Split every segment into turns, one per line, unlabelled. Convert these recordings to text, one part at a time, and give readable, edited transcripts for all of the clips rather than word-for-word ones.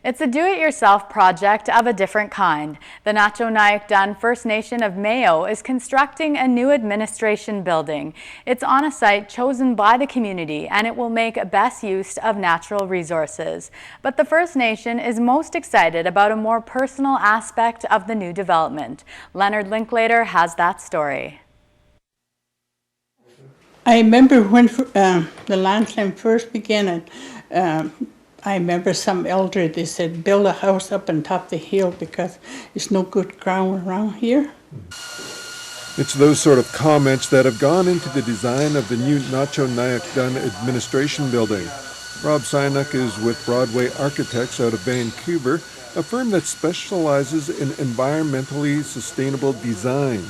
It's a do-it-yourself project of a different kind. The Nacho First Nation of Mayo is constructing a new administration building. It's on a site chosen by the community, and it will make best use of natural resources. But the First Nation is most excited about a more personal aspect of the new development. Leonard Linklater has that story.
I remember when the land claim first began, I remember some elder, they said, build a house up on top of the hill because there's no good ground around here.
It's those sort of comments that have gone into the design of the new Nacho administration building. Rob Sieniuc is with Broadway Architects out of Vancouver, a firm that specializes in environmentally sustainable design.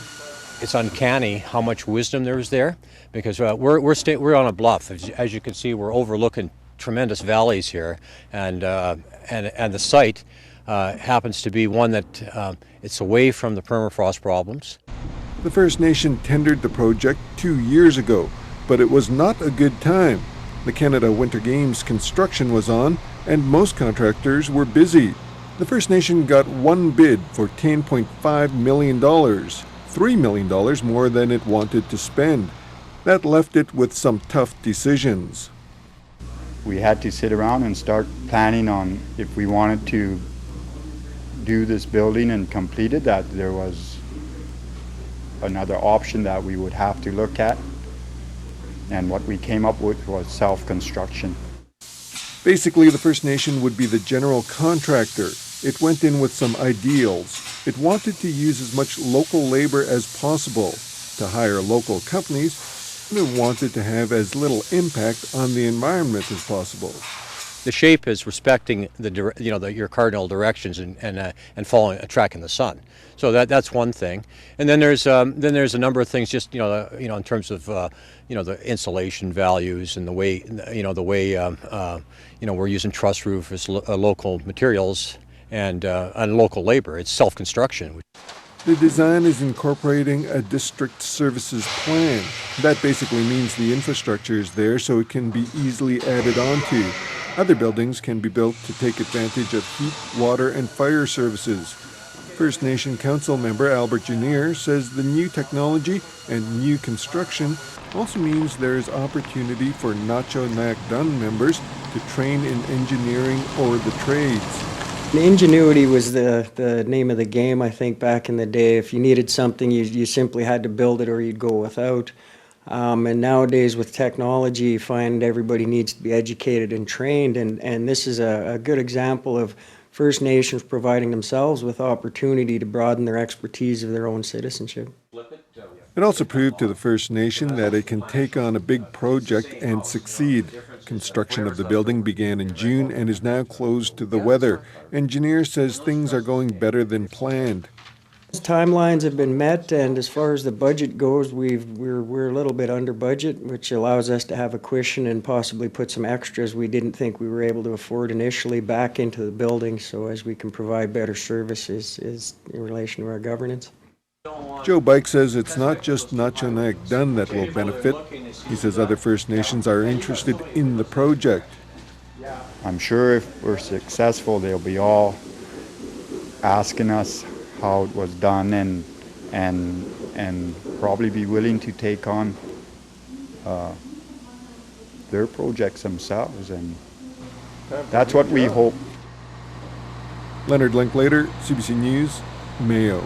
It's uncanny how much wisdom there is there, because we're on a bluff. As you can see, we're overlooking tremendous valleys here, and the site happens to be one that it's away from the permafrost problems.
The First Nation tendered the project 2 years ago, but it was not a good time. The Canada Winter Games construction was on, and most contractors were busy. The First Nation got one bid for $10.5 million, $3 million more than it wanted to spend. That left it with some tough decisions.
We had to sit around and start planning on if we wanted to do this building and complete it, that there was another option that we would have to look at. And what we came up with was self-construction.
Basically, the First Nation would be the general contractor. It went in with some ideals. It wanted to use as much local labor as possible, to hire local companies, and it wanted to have as little impact on the environment as possible.
The shape is respecting your cardinal directions and following tracking the sun. So that's one thing. And then there's a number of things just in terms of the insulation values and the way we're using truss roof as local materials and local labor. It's self-construction.
The design is incorporating a district services plan. That basically means the infrastructure is there so it can be easily added onto. Other buildings can be built to take advantage of heat, water, and fire services. First Nation Council member Albert Genier says the new technology and new construction also means there is opportunity for Nacho members to train in engineering or the trades.
Ingenuity was the name of the game, I think, back in the day. If you needed something, you simply had to build it or you'd go without. And nowadays with technology, you find everybody needs to be educated and trained, and this is a good example of First Nations providing themselves with opportunity to broaden their expertise of their own citizenship.
It also proved to the First Nation that it can take on a big project and succeed. Construction of the building began in June and is now closed to the weather. Engineer says things are going better than planned.
Timelines have been met, and as far as the budget goes, we're a little bit under budget, which allows us to have a cushion and possibly put some extras we didn't think we were able to afford initially back into the building, so as we can provide better services in relation to our governance.
Joe Bucyk says it's not just Nacho that will benefit. He says other First Nations are interested in the project.
I'm sure if we're successful, they'll be all asking us how it was done and probably be willing to take on their projects themselves, and that's what we hope.
Leonard Linklater, CBC News, Mayo.